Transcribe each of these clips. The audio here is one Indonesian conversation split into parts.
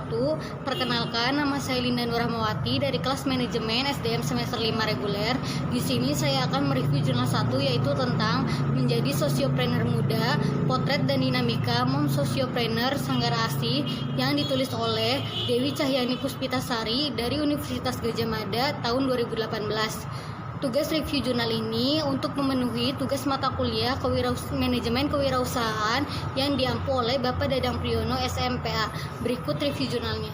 wabarakatuh. Perkenalkan, nama saya Linda Nurahmawati dari kelas manajemen SDM semester 5 reguler. Di sini saya akan mereview jurnal 1 yaitu tentang menjadi sosiopreneur muda, potret dan dinamika mom sosiopreneur Sanggara ASI yang ditulis oleh Dewi Cahyani Puspitasari dari Universitas Gadjah Mada tahun 2018. Tugas review jurnal ini untuk memenuhi tugas mata kuliah manajemen kewirausahaan yang diampu oleh Bapak Dadang Priyono SMPA. Berikut review jurnalnya.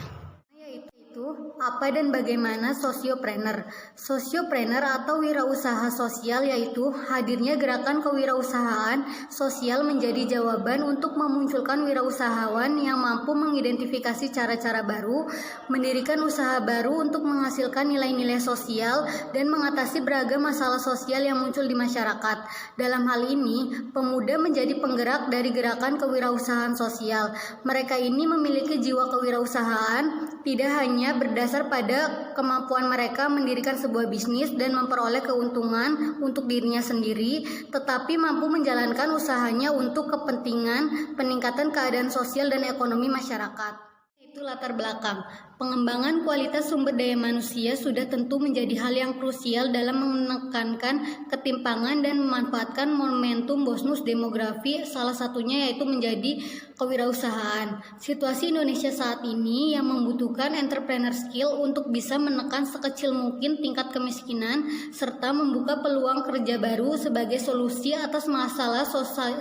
Apa dan bagaimana sosiopreneur? Sosiopreneur atau wirausaha sosial yaitu hadirnya gerakan kewirausahaan sosial menjadi jawaban untuk memunculkan wirausahawan yang mampu mengidentifikasi cara-cara baru, mendirikan usaha baru untuk menghasilkan nilai-nilai sosial dan mengatasi beragam masalah sosial yang muncul di masyarakat. Dalam hal ini, pemuda menjadi penggerak dari gerakan kewirausahaan sosial. Mereka ini memiliki jiwa kewirausahaan tidak hanya berdasar pada kemampuan mereka mendirikan sebuah bisnis dan memperoleh keuntungan untuk dirinya sendiri, tetapi mampu menjalankan usahanya untuk kepentingan peningkatan keadaan sosial dan ekonomi masyarakat. Itu latar belakang. Pengembangan kualitas sumber daya manusia sudah tentu menjadi hal yang krusial dalam menekankan ketimpangan dan memanfaatkan momentum bonus demografi, salah satunya yaitu menjadi kewirausahaan. Situasi Indonesia saat ini yang membutuhkan entrepreneur skill untuk bisa menekan sekecil mungkin tingkat kemiskinan serta membuka peluang kerja baru sebagai solusi atas masalah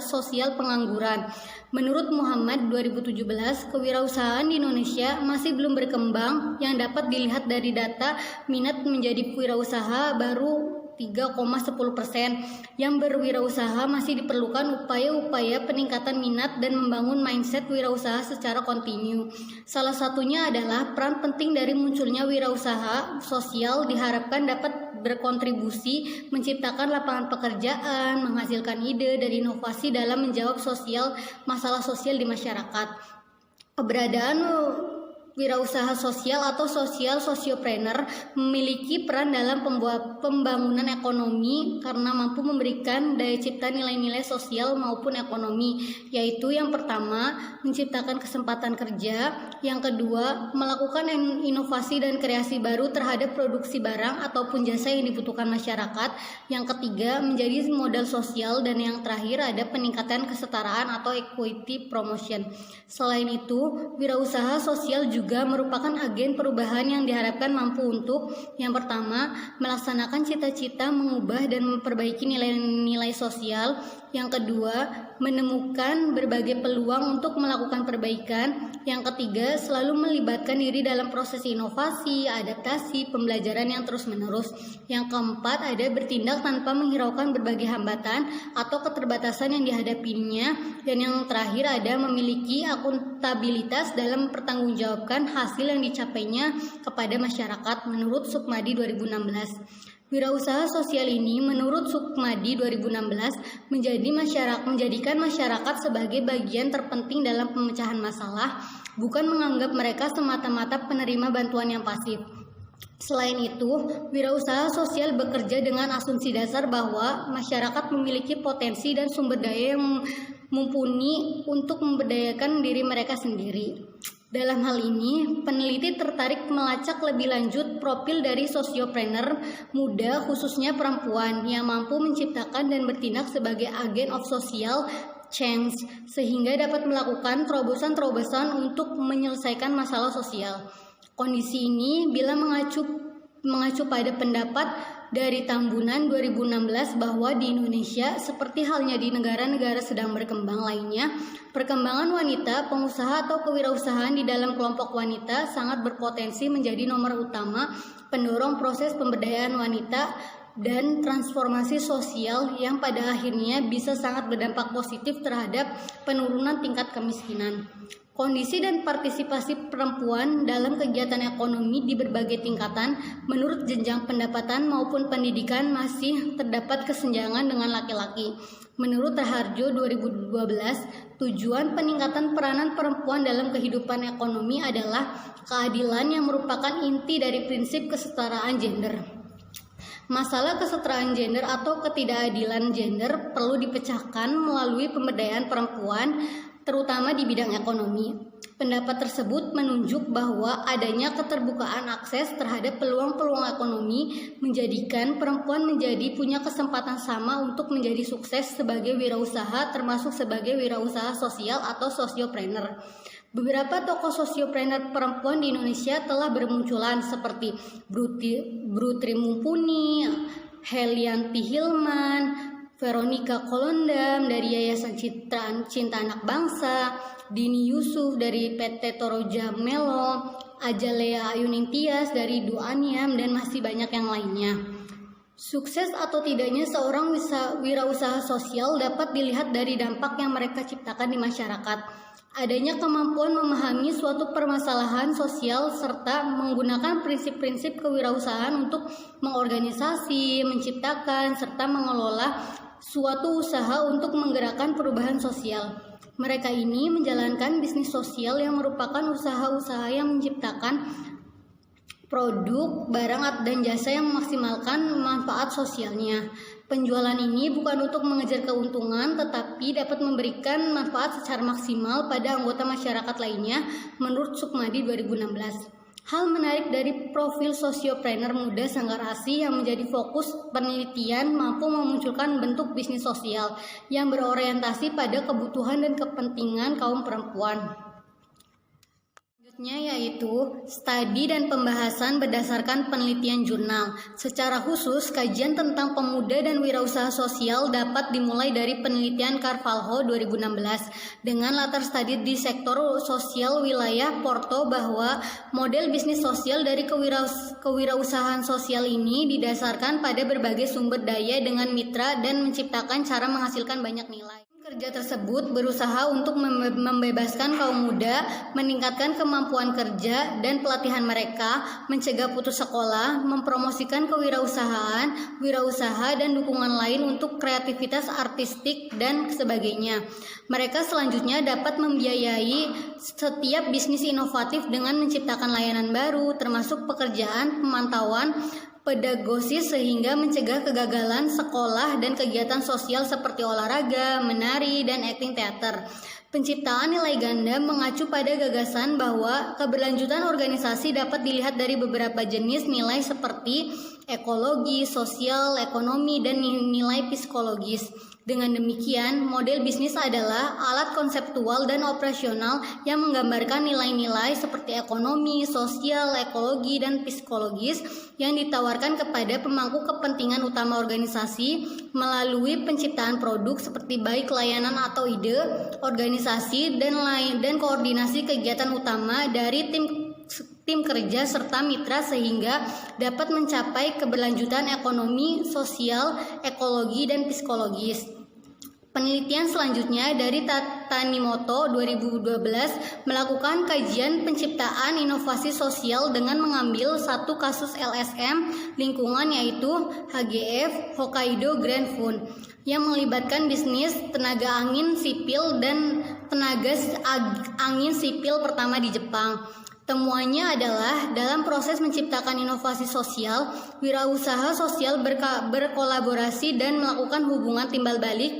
sosial pengangguran. Menurut Muhammad 2017, kewirausahaan di Indonesia masih belum berkembang yang dapat dilihat dari data minat menjadi wirausaha baru 3,10%. Yang berwirausaha masih diperlukan upaya-upaya peningkatan minat dan membangun mindset wirausaha secara kontinu. Salah satunya adalah peran penting dari munculnya wirausaha sosial diharapkan dapat berkontribusi menciptakan lapangan pekerjaan, menghasilkan ide dan inovasi dalam menjawab masalah sosial di masyarakat. Keberadaan wirausaha sosial atau sosiopreneur memiliki peran dalam pembangunan ekonomi karena mampu memberikan daya cipta nilai-nilai sosial maupun ekonomi, yaitu yang pertama menciptakan kesempatan kerja, yang kedua melakukan inovasi dan kreasi baru terhadap produksi barang ataupun jasa yang dibutuhkan masyarakat, yang ketiga menjadi modal sosial, dan yang terakhir ada peningkatan kesetaraan atau equity promotion. Selain itu, wirausaha sosial juga merupakan agen perubahan yang diharapkan mampu untuk yang pertama melaksanakan cita-cita mengubah dan memperbaiki nilai-nilai sosial, yang kedua menemukan berbagai peluang untuk melakukan perbaikan, yang ketiga selalu melibatkan diri dalam proses inovasi, adaptasi, pembelajaran yang terus-menerus, yang keempat ada bertindak tanpa menghiraukan berbagai hambatan atau keterbatasan yang dihadapinya, dan yang terakhir ada memiliki akuntabilitas dalam mempertanggungjawabkan hasil yang dicapainya kepada masyarakat menurut Sukmadi 2016. Wirausaha sosial ini menurut Sukmadi 2016 menjadikan masyarakat sebagai bagian terpenting dalam pemecahan masalah, bukan menganggap mereka semata-mata penerima bantuan yang pasif. Selain itu, wirausaha sosial bekerja dengan asumsi dasar bahwa masyarakat memiliki potensi dan sumber daya yang mumpuni untuk memberdayakan diri mereka sendiri. Dalam hal ini, peneliti tertarik melacak lebih lanjut profil dari sosiopreneur muda, khususnya perempuan, yang mampu menciptakan dan bertindak sebagai agen of social change, sehingga dapat melakukan terobosan-terobosan untuk menyelesaikan masalah sosial. Kondisi ini bila mengacu pada pendapat dari Tambunan 2016 bahwa di Indonesia, seperti halnya di negara-negara sedang berkembang lainnya, perkembangan wanita, pengusaha atau kewirausahaan di dalam kelompok wanita sangat berpotensi menjadi nomor utama pendorong proses pemberdayaan wanita dan transformasi sosial yang pada akhirnya bisa sangat berdampak positif terhadap penurunan tingkat kemiskinan. Kondisi dan partisipasi perempuan dalam kegiatan ekonomi di berbagai tingkatan menurut jenjang pendapatan maupun pendidikan masih terdapat kesenjangan dengan laki-laki. Menurut Raharjo 2012, tujuan peningkatan peranan perempuan dalam kehidupan ekonomi adalah keadilan yang merupakan inti dari prinsip kesetaraan gender. Masalah kesetaraan gender atau ketidakadilan gender perlu dipecahkan melalui pemberdayaan perempuan, terutama di bidang ekonomi. Pendapat tersebut menunjuk bahwa adanya keterbukaan akses terhadap peluang-peluang ekonomi menjadikan perempuan menjadi punya kesempatan sama untuk menjadi sukses sebagai wirausaha, termasuk sebagai wirausaha sosial atau sosiopreneur. Beberapa tokoh sosiopreneur perempuan di Indonesia telah bermunculan seperti Brutri Mumpuni, Helianti Hilman, Veronica Kolondam dari Yayasan Cinta Anak Bangsa, Dini Yusuf dari PT Toroja Melo, Ajalea Ayuning dari Duaniam, dan masih banyak yang lainnya. Sukses atau tidaknya seorang wirausaha sosial dapat dilihat dari dampak yang mereka ciptakan di masyarakat. Adanya kemampuan memahami suatu permasalahan sosial serta menggunakan prinsip-prinsip kewirausahaan untuk mengorganisasi, menciptakan, serta mengelola suatu usaha untuk menggerakkan perubahan sosial. Mereka ini menjalankan bisnis sosial yang merupakan usaha-usaha yang menciptakan produk, barang, dan jasa yang memaksimalkan manfaat sosialnya. Penjualan ini bukan untuk mengejar keuntungan, tetapi dapat memberikan manfaat secara maksimal pada anggota masyarakat lainnya, menurut Sukmadi 2016. Hal menarik dari profil sosiopreneur muda Sanggar ASI yang menjadi fokus penelitian mampu memunculkan bentuk bisnis sosial yang berorientasi pada kebutuhan dan kepentingan kaum perempuan. Selanjutnya yaitu studi dan pembahasan berdasarkan penelitian jurnal. Secara khusus, kajian tentang pemuda dan wirausaha sosial dapat dimulai dari penelitian Carvalho 2016 dengan latar studi di sektor sosial wilayah Porto bahwa model bisnis sosial dari kewirausahaan sosial ini didasarkan pada berbagai sumber daya dengan mitra dan menciptakan cara menghasilkan banyak nilai. Kerja tersebut berusaha untuk membebaskan kaum muda, meningkatkan kemampuan kerja dan pelatihan mereka, mencegah putus sekolah, mempromosikan kewirausahaan, wirausaha, dan dukungan lain untuk kreativitas artistik dan sebagainya. Mereka selanjutnya dapat membiayai setiap bisnis inovatif dengan menciptakan layanan baru, termasuk pekerjaan, pemantauan, pedagosis sehingga mencegah kegagalan sekolah dan kegiatan sosial seperti olahraga, menari, dan akting teater. Penciptaan nilai ganda mengacu pada gagasan bahwa keberlanjutan organisasi dapat dilihat dari beberapa jenis nilai seperti ekologi, sosial, ekonomi, dan nilai psikologis. Dengan demikian, model bisnis adalah alat konseptual dan operasional yang menggambarkan nilai-nilai seperti ekonomi, sosial, ekologi, dan psikologis yang ditawarkan kepada pemangku kepentingan utama organisasi melalui penciptaan produk seperti baik layanan atau ide, organisasi, dan koordinasi kegiatan utama dari tim kerja serta mitra sehingga dapat mencapai keberlanjutan ekonomi, sosial, ekologi, dan psikologis. Penelitian selanjutnya dari Tanimoto 2012 melakukan kajian penciptaan inovasi sosial dengan mengambil satu kasus LSM lingkungan yaitu HGF Hokkaido Grand Fund yang melibatkan bisnis tenaga angin sipil dan tenaga angin sipil pertama di Jepang. Temuannya adalah dalam proses menciptakan inovasi sosial, wirausaha sosial berkolaborasi dan melakukan hubungan timbal balik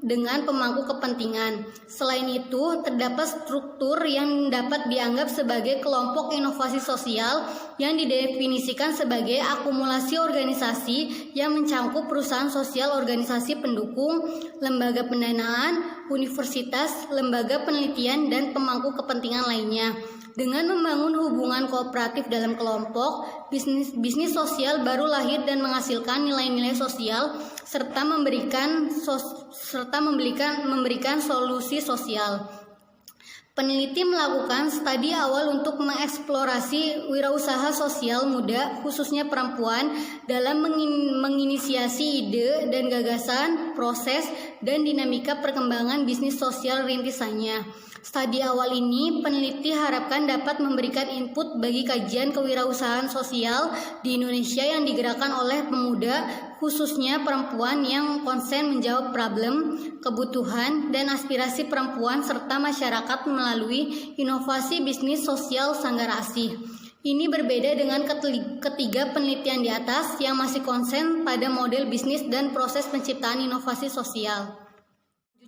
dengan pemangku kepentingan. Selain itu, terdapat struktur yang dapat dianggap sebagai kelompok inovasi sosial yang didefinisikan sebagai akumulasi organisasi yang mencangkup perusahaan sosial, organisasi pendukung, lembaga pendanaan, universitas, lembaga penelitian, dan pemangku kepentingan lainnya. Dengan membangun hubungan kooperatif dalam kelompok, bisnis sosial baru lahir dan menghasilkan nilai-nilai sosial serta memberikan solusi sosial. Peneliti melakukan studi awal untuk mengeksplorasi wirausaha sosial muda, khususnya perempuan, dalam menginisiasi ide dan gagasan, proses, dan dinamika perkembangan bisnis sosial rintisannya. Studi awal ini, peneliti harapkan dapat memberikan input bagi kajian kewirausahaan sosial di Indonesia yang digerakkan oleh pemuda, khususnya perempuan yang konsen menjawab problem, kebutuhan, dan aspirasi perempuan serta masyarakat melalui inovasi bisnis sosial Sanggar ASI. Ini berbeda dengan ketiga penelitian di atas yang masih konsen pada model bisnis dan proses penciptaan inovasi sosial.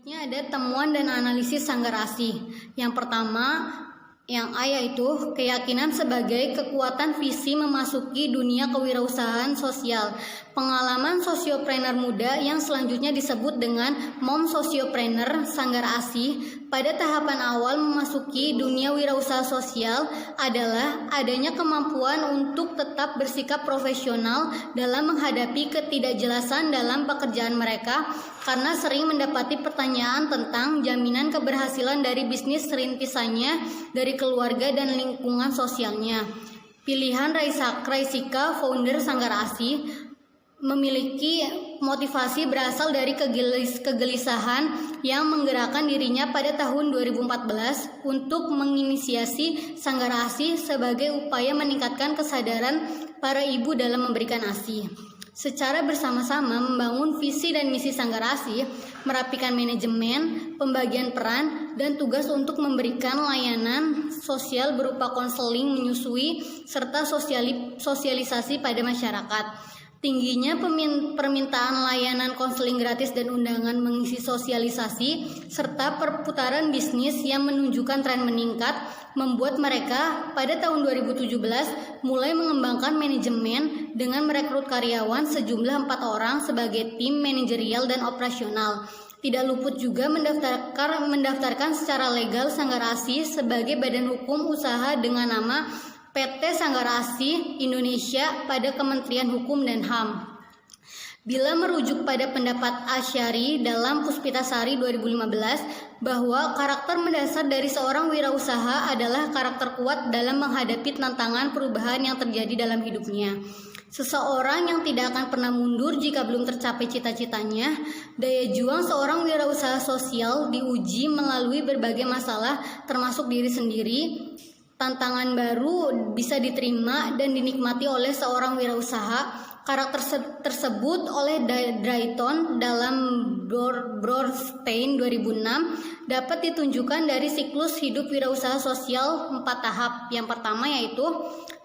Selanjutnya ada temuan dan analisis Sanggar ASI. Yang pertama, Yang A yaitu keyakinan sebagai kekuatan visi memasuki dunia kewirausahaan sosial. Pengalaman sosiopreneur muda yang selanjutnya disebut dengan Mom Sosiopreneur Sanggar ASI pada tahapan awal memasuki dunia wirausaha sosial adalah adanya kemampuan untuk tetap bersikap profesional dalam menghadapi ketidakjelasan dalam pekerjaan mereka karena sering mendapati pertanyaan tentang jaminan keberhasilan dari bisnis rintisannya dari keluarga dan lingkungan sosialnya. Pilihan Raisika, founder Sanggar ASI, memiliki motivasi berasal dari kegelisahan yang menggerakkan dirinya pada tahun 2014 untuk menginisiasi Sanggar ASI sebagai upaya meningkatkan kesadaran para ibu dalam memberikan ASI. Secara bersama-sama membangun visi dan misi Sanggar ASI, merapikan manajemen, pembagian peran, dan tugas untuk memberikan layanan sosial berupa konseling menyusui serta sosialisasi pada masyarakat. Tingginya permintaan layanan konseling gratis dan undangan mengisi sosialisasi serta perputaran bisnis yang menunjukkan tren meningkat membuat mereka pada tahun 2017 mulai mengembangkan manajemen dengan merekrut karyawan sejumlah 4 orang sebagai tim manajerial dan operasional. Tidak luput juga mendaftarkan secara legal Sanggar ASI sebagai badan hukum usaha dengan nama PT Sanggar ASI Indonesia pada Kementerian Hukum dan HAM. Bila merujuk pada pendapat Asyari dalam Puspitasari 2015 bahwa karakter mendasar dari seorang wirausaha adalah karakter kuat dalam menghadapi tantangan perubahan yang terjadi dalam hidupnya. Seseorang yang tidak akan pernah mundur jika belum tercapai cita-citanya. Daya juang seorang wirausaha sosial diuji melalui berbagai masalah termasuk diri sendiri. Tantangan baru bisa diterima dan dinikmati oleh seorang wirausaha. Karakter tersebut oleh Drayton dalam Bronstein 2006 dapat ditunjukkan dari siklus hidup wirausaha sosial 4 tahap. Yang pertama yaitu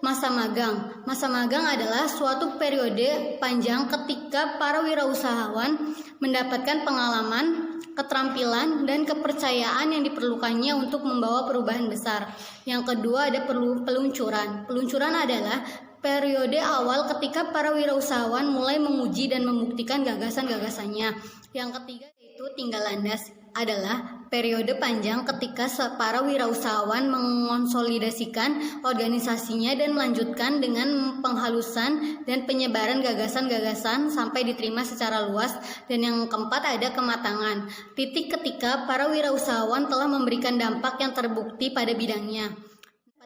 masa magang. Masa magang adalah suatu periode panjang ketika para wirausahawan mendapatkan pengalaman, keterampilan, dan kepercayaan yang diperlukannya untuk membawa perubahan besar. Yang kedua ada peluncuran. Peluncuran adalah periode awal ketika para wirausahawan mulai menguji dan membuktikan gagasan-gagasannya. Yang ketiga yaitu tinggal landas adalah periode panjang ketika para wirausahawan mengonsolidasikan organisasinya dan melanjutkan dengan penghalusan dan penyebaran gagasan-gagasan sampai diterima secara luas. Dan yang keempat ada kematangan, titik ketika para wirausahawan telah memberikan dampak yang terbukti pada bidangnya.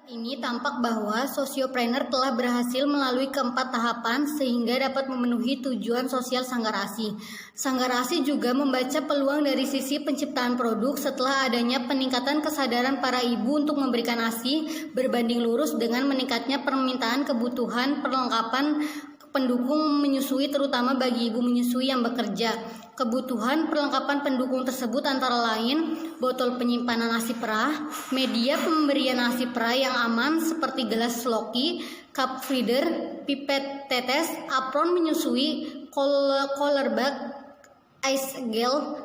Ini tampak bahwa sosiopreneur telah berhasil melalui keempat tahapan sehingga dapat memenuhi tujuan sosial Sanggar ASI. Sanggar ASI juga membaca peluang dari sisi penciptaan produk setelah adanya peningkatan kesadaran para ibu untuk memberikan ASI berbanding lurus dengan meningkatnya permintaan kebutuhan perlengkapan pendukung menyusui terutama bagi ibu menyusui yang bekerja. Kebutuhan perlengkapan pendukung tersebut antara lain botol penyimpanan ASI perah, media pemberian ASI perah yang aman seperti gelas Floki, cup feeder, pipet tetes, apron menyusui, collar bag, ice gel,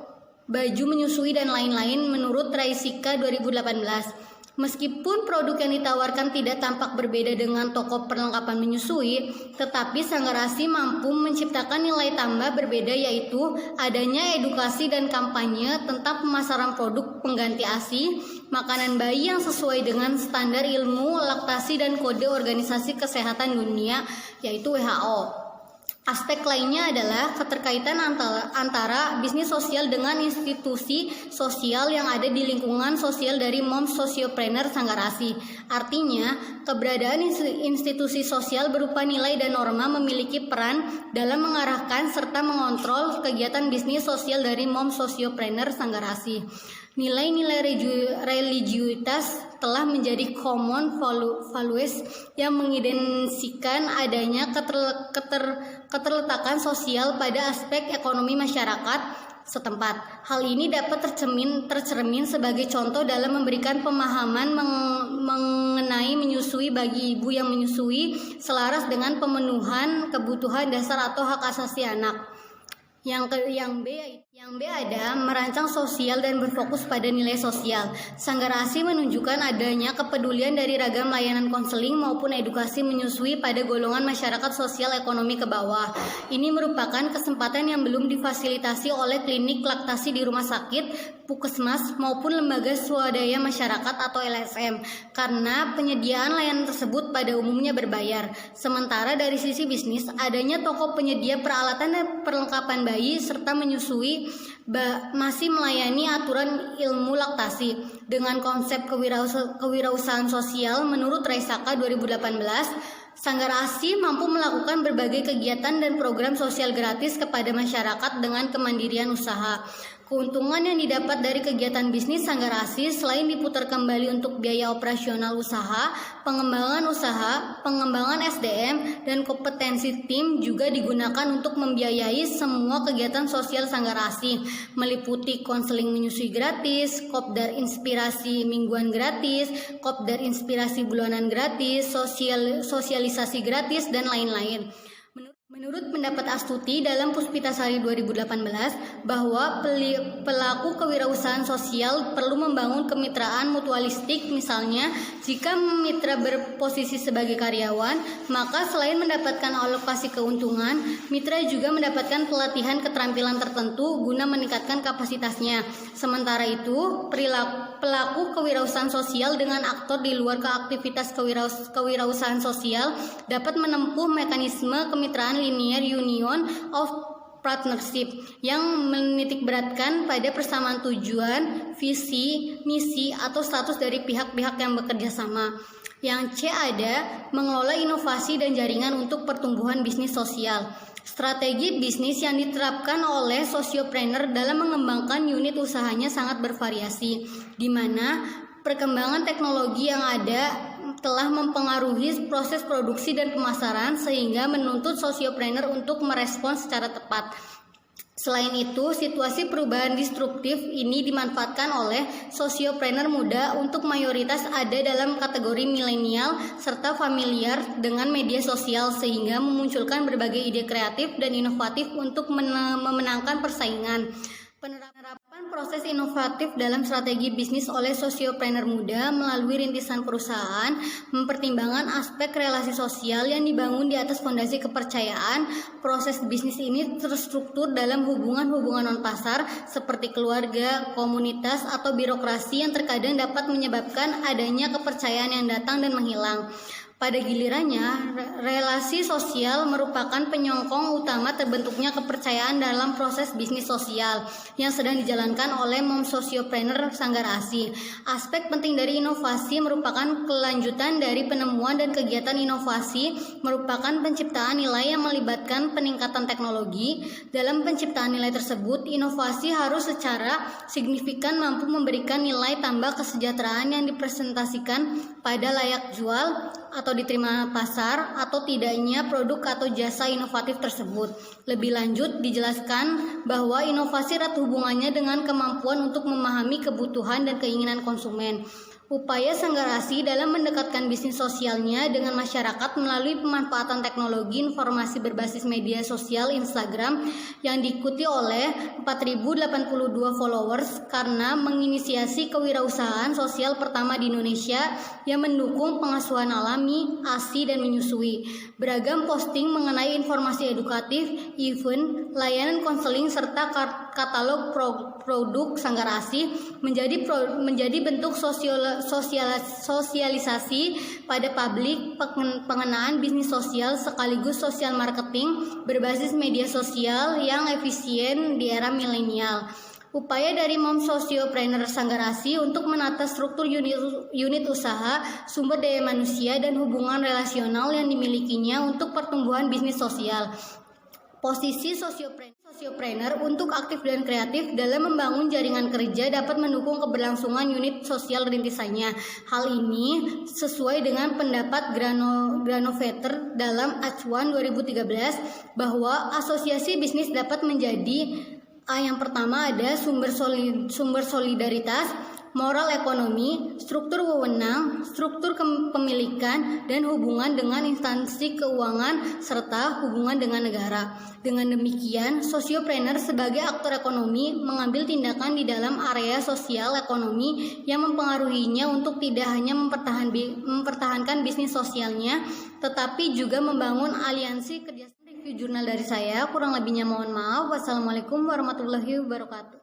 baju menyusui dan lain-lain menurut Raisika 2018. Meskipun produk yang ditawarkan tidak tampak berbeda dengan toko perlengkapan menyusui, tetapi Sanggar ASI mampu menciptakan nilai tambah berbeda yaitu adanya edukasi dan kampanye tentang pemasaran produk pengganti ASI, makanan bayi yang sesuai dengan standar ilmu laktasi dan kode Organisasi Kesehatan Dunia yaitu WHO. Aspek lainnya adalah keterkaitan antara bisnis sosial dengan institusi sosial yang ada di lingkungan sosial dari Mom Sosiopreneur Sanggar ASI. Artinya, keberadaan institusi sosial berupa nilai dan norma memiliki peran dalam mengarahkan serta mengontrol kegiatan bisnis sosial dari Mom Sosiopreneur Sanggar ASI. Nilai-nilai religiusitas telah menjadi common values yang mengidentikan adanya keterletakan sosial pada aspek ekonomi masyarakat setempat. Hal ini dapat tercermin sebagai contoh dalam memberikan pemahaman mengenai menyusui bagi ibu yang menyusui selaras dengan pemenuhan kebutuhan dasar atau hak asasi anak. Yang B Yang B ada merancang sosial dan berfokus pada nilai sosial. Sanggar ASI menunjukkan adanya kepedulian dari ragam layanan konseling maupun edukasi menyusui pada golongan masyarakat sosial ekonomi ke bawah. Ini merupakan kesempatan yang belum difasilitasi oleh klinik laktasi di rumah sakit, puskesmas maupun lembaga swadaya masyarakat atau LSM karena penyediaan layanan tersebut pada umumnya berbayar. Sementara dari sisi bisnis, adanya toko penyedia peralatan dan perlengkapan bayi serta menyusui masih melayani aturan ilmu laktasi dengan konsep kewirausahaan sosial. Menurut Raisaka 2018, Sanggar ASI mampu melakukan berbagai kegiatan dan program sosial gratis kepada masyarakat dengan kemandirian usaha. Keuntungan yang didapat dari kegiatan bisnis Sanggar ASI selain diputar kembali untuk biaya operasional usaha, pengembangan SDM, dan kompetensi tim juga digunakan untuk membiayai semua kegiatan sosial Sanggar ASI, meliputi konseling menyusui gratis, kopdar inspirasi mingguan gratis, kopdar inspirasi bulanan gratis, sosialisasi gratis, dan lain-lain. Menurut pendapat Astuti dalam Puspitasari 2018 bahwa pelaku kewirausahaan sosial perlu membangun kemitraan mutualistik. Misalnya, jika mitra berposisi sebagai karyawan, maka selain mendapatkan alokasi keuntungan, mitra juga mendapatkan pelatihan keterampilan tertentu guna meningkatkan kapasitasnya. Sementara itu, pelaku kewirausahaan sosial dengan aktor di luar aktivitas kewirausahaan sosial dapat menempuh mekanisme kemitraan linear union of partnership yang menitikberatkan pada persamaan tujuan, visi, misi, atau status dari pihak-pihak yang bekerja sama. Yang C ada mengelola inovasi dan jaringan untuk pertumbuhan bisnis sosial. Strategi bisnis yang diterapkan oleh sosiopreneur dalam mengembangkan unit usahanya sangat bervariasi, di mana perkembangan teknologi yang ada telah mempengaruhi proses produksi dan pemasaran sehingga menuntut sosiopreneur untuk merespons secara tepat. Selain itu, situasi perubahan disruptif ini dimanfaatkan oleh sosiopreneur muda untuk mayoritas ada dalam kategori milenial serta familiar dengan media sosial sehingga memunculkan berbagai ide kreatif dan inovatif untuk memenangkan persaingan. Penerapan proses inovatif dalam strategi bisnis oleh sosiopreneur muda melalui rintisan perusahaan mempertimbangkan aspek relasi sosial yang dibangun di atas fondasi kepercayaan. Proses bisnis ini terstruktur dalam hubungan-hubungan non-pasar seperti keluarga, komunitas, atau birokrasi yang terkadang dapat menyebabkan adanya kepercayaan yang datang dan menghilang. Pada gilirannya, relasi sosial merupakan penyokong utama terbentuknya kepercayaan dalam proses bisnis sosial yang sedang dijalankan oleh sosiopreneur Sanggar ASI. Aspek penting dari inovasi merupakan kelanjutan dari penemuan dan kegiatan inovasi merupakan penciptaan nilai yang melibatkan peningkatan teknologi. Dalam penciptaan nilai tersebut, inovasi harus secara signifikan mampu memberikan nilai tambah kesejahteraan yang dipresentasikan pada layak jual atau diterima pasar atau tidaknya produk atau jasa inovatif tersebut. Lebih lanjut dijelaskan bahwa inovasi erat hubungannya dengan kemampuan untuk memahami kebutuhan dan keinginan konsumen. Upaya Sanggar ASI dalam mendekatkan bisnis sosialnya dengan masyarakat melalui pemanfaatan teknologi informasi berbasis media sosial Instagram yang diikuti oleh 4.082 followers karena menginisiasi kewirausahaan sosial pertama di Indonesia yang mendukung pengasuhan alami, ASI, dan menyusui. Beragam posting mengenai informasi edukatif, event, layanan konseling, serta katalog produk Sanggar ASI menjadi bentuk sosialisasi pada publik pengenaan bisnis sosial sekaligus sosial marketing berbasis media sosial yang efisien di era milenial. Upaya dari sosiopreneur Sanggar ASI untuk menata struktur unit usaha, sumber daya manusia, dan hubungan relasional yang dimilikinya untuk pertumbuhan bisnis sosial. Posisi sosiopreneur untuk aktif dan kreatif dalam membangun jaringan kerja dapat mendukung keberlangsungan unit sosial rintisannya. Hal ini sesuai dengan pendapat Granovetter dalam Acuan 2013 bahwa asosiasi bisnis dapat menjadi yang pertama ada sumber solidaritas, moral ekonomi, struktur wewenang, struktur kepemilikan, dan hubungan dengan instansi keuangan, serta hubungan dengan negara. Dengan demikian, sosiopreneur sebagai aktor ekonomi mengambil tindakan di dalam area sosial ekonomi yang mempengaruhinya untuk tidak hanya mempertahankan bisnis sosialnya, tetapi juga membangun aliansi kerjasama. Review jurnal dari saya, kurang lebihnya mohon maaf. Wassalamualaikum warahmatullahi wabarakatuh.